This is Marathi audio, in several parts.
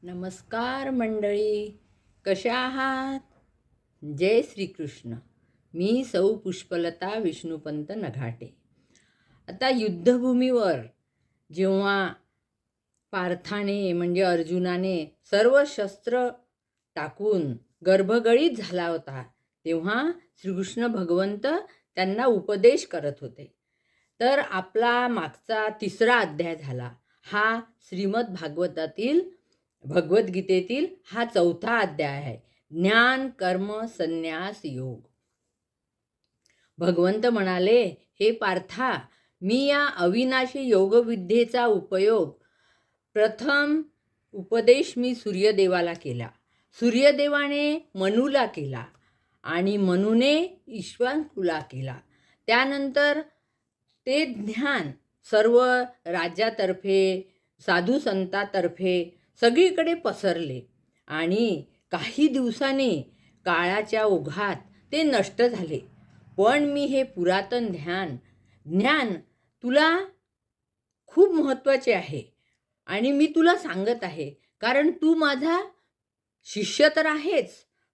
नमस्कार मंडळी, कशा आहात? जय श्रीकृष्ण. मी सौ पुष्पलता विष्णुपंत नघाटे. आता युद्धभूमीवर जेव्हा पार्थाने म्हणजे अर्जुनाने सर्व शस्त्र टाकून गर्भगळीत झाला होता, तेव्हा श्रीकृष्ण भगवंत त्यांना उपदेश करत होते. तर आपला मागचा 3रा अध्याय झाला. हा श्रीमद भागवतातील भगवद्गीतेतील हा 4था अध्याय आहे. ज्ञान कर्म संन्यास योग. भगवंत म्हणाले, हे पार्था, मी या अविनाशी योगविद्येचा उपयोग प्रथम उपदेश मी सूर्यदेवाला केला, सूर्यदेवाने मनूला केला आणि मनूने ईश्वाकुला केला. त्यानंतर ते ज्ञान सर्व राज्यातर्फे साधू संतातर्फे सगळीकडे पसरले आणि काही दिवसांनी काळाच्या ओघात ते नष्ट झाले. पण मी हे पुरातन ज्ञान तुला खूप महत्त्वाचे आहे आणि मी तुला सांगत आहे, कारण तू माझा शिष्य तर आहेच,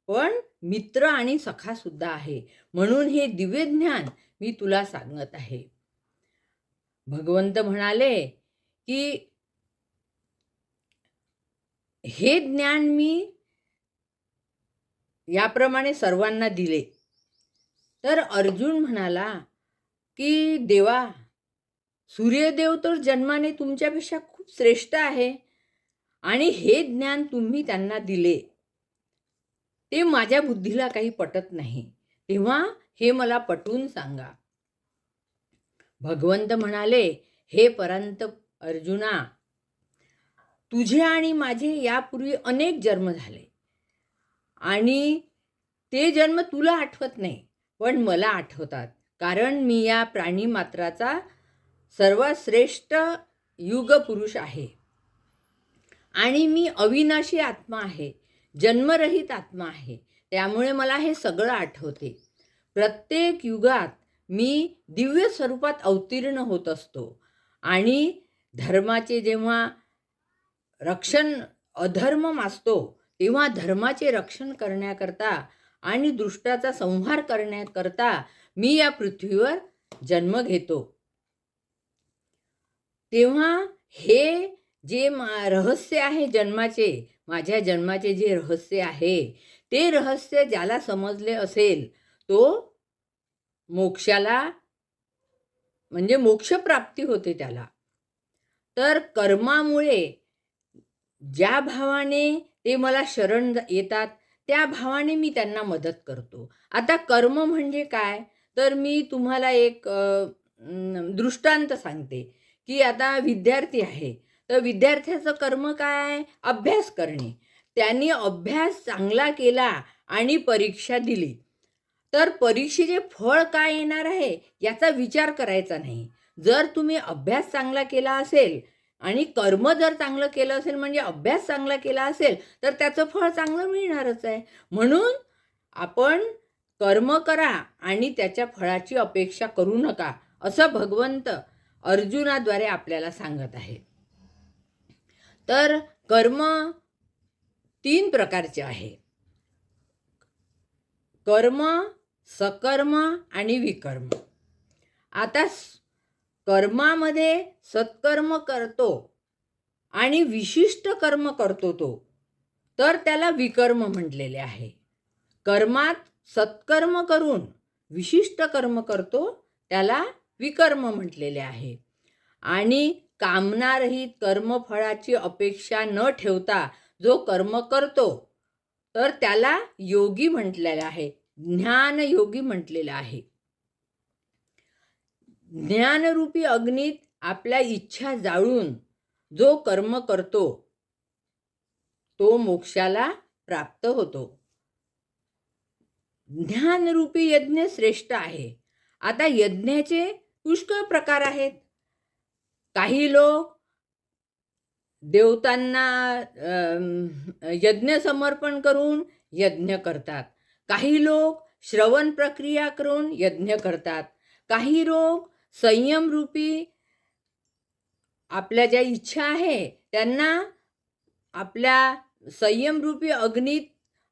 पण मित्र आणि सखासुद्धा आहे. म्हणून हे दिव्य ज्ञान मी तुला सांगत आहे. भगवंत म्हणाले की हे ज्ञान मी याप्रमाणे सर्वांना दिले. तर अर्जुन म्हणाला की देवा, सूर्यदेव तर जन्माने तुमच्यापेक्षा खूप श्रेष्ठ आहे आणि हे ज्ञान तुम्ही त्यांना दिले ते माझ्या बुद्धीला काही पटत नाही. तेव्हा हे मला पटवून सांगा. भगवंत म्हणाले, हे परंत अर्जुना, तुझे आणि माझे यापूर्वी अनेक जन्म झाले आणि ते जन्म तुला आठवत नाही, पण मला आठवतात, कारण मी या प्राणी मात्राचा सर्वात श्रेष्ठ युगपुरुष आहे आणि मी अविनाशी आत्मा आहे, जन्मरहित आत्मा आहे. त्यामुळे मला हे सगळं आठवते. प्रत्येक युगात मी दिव्य स्वरूपात अवतीर्ण होत असतो आणि धर्माचे जेव्हा रक्षण अधर्म माजतो तेव्हा धर्माचे रक्षण करण्याकरता आणि दुष्टाचा संहार करण्याकरता मी या पृथ्वीवर जन्म घेतो. तेव्हा हे जे रहस्य आहे जन्माचे, माझ्या जन्माचे जे रहस्य आहे, ते रहस्य ज्याला समजले असेल तो मोक्षाला म्हणजे मोक्षप्राप्ती होते त्याला. तर कर्मामुळे ज्या भावाने ते मला शरण येतात त्या भावाने मी त्यांना मदत करतो. आता कर्म म्हणजे काय, तर मी तुम्हाला एक दृष्टांत सांगते की आता विद्यार्थी आहे, तर विद्यार्थ्याचं कर्म काय, अभ्यास करणे. त्यांनी अभ्यास चांगला केला आणि परीक्षा दिली, तर परीक्षेचे फळ काय येणार आहे याचा विचार करायचा नाही. जर तुम्ही अभ्यास चांगला केला असेल आणि कर्म जर चांगलं केलं असेल, म्हणजे अभ्यास चांगला केला असेल, तर त्याचं फळ चांगलं मिळणारच आहे. म्हणून आपण कर्म करा आणि त्याच्या फळाची अपेक्षा करू नका, असं भगवंत अर्जुनाद्वारे आपल्याला सांगत आहे. तर कर्म 3 प्रकारचे आहे: कर्म, सकर्म आणि विकर्म. आता कर्मामध्ये सत्कर्म करतो आणि विशिष्ट कर्म करतो तो, तर त्याला विकर्म म्हटलेले आहे. कर्मात सत्कर्म करून विशिष्ट कर्म करतो त्याला विकर्म म्हटलेले आहे. आणि कामनारहित कर्मफळाची अपेक्षा न ठेवता जो कर्म करतो तर त्याला योगी म्हटलेलं आहे, ज्ञानयोगी म्हटलेलं आहे. ज्ञानरूपी अग्नीत आपल्या इच्छा जाळून जो कर्म करतो तो मोक्षाला प्राप्त होतो. ज्ञानरूपी यज्ञ श्रेष्ठ आहे. आता यज्ञाचे पुष्कळ प्रकार आहेत. काही लोक देवतांना यज्ञ समर्पण करून यज्ञ करतात, काही लोक श्रवण प्रक्रिया करून यज्ञ करतात, काही लोक संयमरूपी आपल्या ज्या इच्छा आहे त्यांना आपल्या संयमरूपी अग्नीत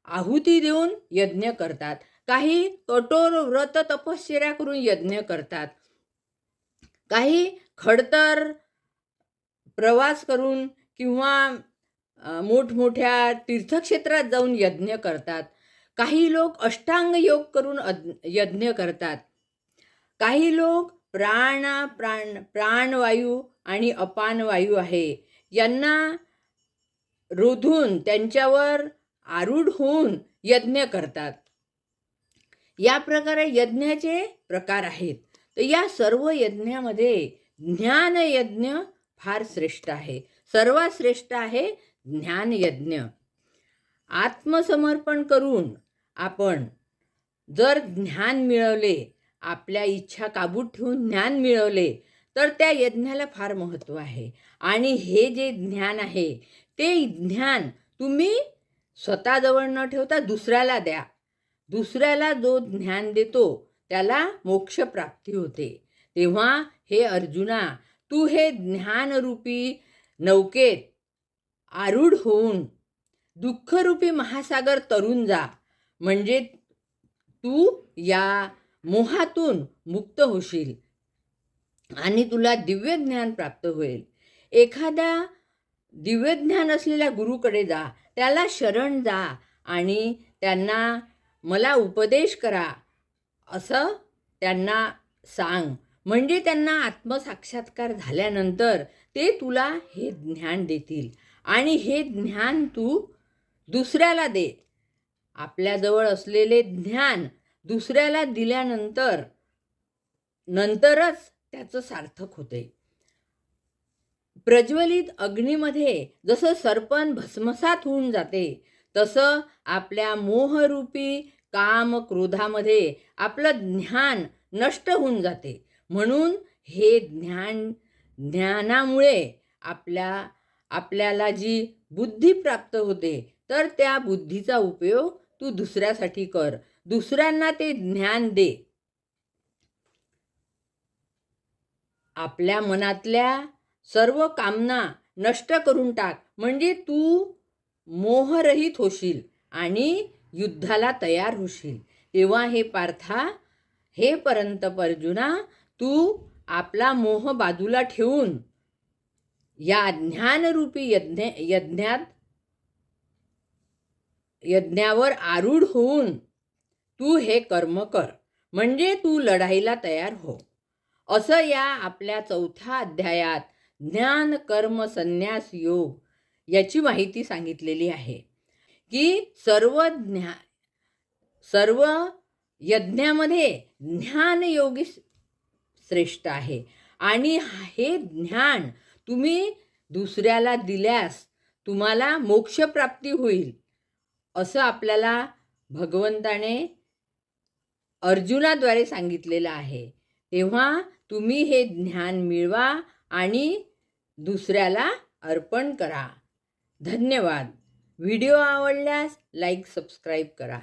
आहुती देऊन यज्ञ करतात. काही कठोर व्रत तपश्चर्या करून यज्ञ करतात. काही खडतर प्रवास करून किंवा मोठमोठ्या तीर्थक्षेत्रात जाऊन यज्ञ करतात. काही लोक अष्टांग योग करून यज्ञ करतात. काही लोक प्राणवायू आणि अपानवायू आहे यांना रोधून त्यांच्यावर आरूढ होऊन यज्ञ करतात. या प्रकारे यज्ञाचे प्रकार आहेत. तर या सर्व यज्ञामध्ये ज्ञान यज्ञ फार श्रेष्ठ आहे. सर्वात श्रेष्ठ आहे ज्ञान यज्ञ. आत्मसमर्पण करून आपण जर ज्ञान मिळवले, आपल्या इच्छा काबूत ठेवून ज्ञान मिळवले, तर त्या यज्ञाला फार महत्त्व आहे. आणि हे जे ज्ञान आहे ते ज्ञान तुम्ही स्वतःजवळ न ठेवता दुसऱ्याला द्या. दुसऱ्याला जो ज्ञान देतो त्याला मोक्षप्राप्ती होते. तेव्हा हे अर्जुना, तू हे ज्ञानरूपी नौकेत आरूढ होऊन दुःखरूपी महासागर तरून जा. म्हणजे तू या मोहातून मुक्त होशील आणि तुला दिव्य ज्ञान प्राप्त होईल. एखाद्या दिव्य ज्ञान असलेल्या गुरुकडे जा, त्याला शरण जा आणि त्यांना मला उपदेश करा असं त्यांना सांग. म्हणजे त्यांना आत्मसाक्षात्कार झाल्यानंतर ते तुला हे ज्ञान देतील आणि हे ज्ञान तू दुसऱ्याला दे. आपल्याजवळ असलेले ज्ञान दुसऱ्याला दिल्यानंतर नंतरच त्याचं सार्थक होते. प्रज्वलित अग्नीमध्ये जसं सरपण भस्मसात होऊन जाते, तसं आपल्या मोहरूपी काम क्रोधामध्ये आपलं ज्ञान नष्ट होऊन जाते. म्हणून हे ज्ञानामुळे आपल्याला जी बुद्धी प्राप्त होते, तर त्या बुद्धीचा उपयोग तू दुसऱ्यासाठी कर. दुसऱ्यांना ते ज्ञान दे. आपल्या मनातल्या सर्व कामना नष्ट करून टाक. म्हणजे तू मोहरहित होशील आणि युद्धाला तयार होशील. तेव्हा हे पार्था, हे परंतप अर्जुना, तू आपला मोह बाजूला ठेवून या ज्ञानरूपी यज्ञावर आरूढ होऊन तू हे कर्म कर. म्हणजे तू लढाईला तयार हो. असं या आपल्या 4थ्या अध्यायात ज्ञान कर्म संन्यास योग याची माहिती सांगितलेली आहे की सर्व यज्ञामध्ये ज्ञान योगी श्रेष्ठ आहे. आणि हे ज्ञान तुम्ही दुसऱ्याला दिल्यास तुम्हाला मोक्षप्राप्ती होईल असं आपल्याला भगवंताने अर्जुनाद्वारे सांगितलेलं आहे. तेव्हा तुम्ही हे ज्ञान मिळवा आणि दुसऱ्याला अर्पण करा. धन्यवाद. व्हिडिओ आवडल्यास लाईक सबस्क्राईब करा.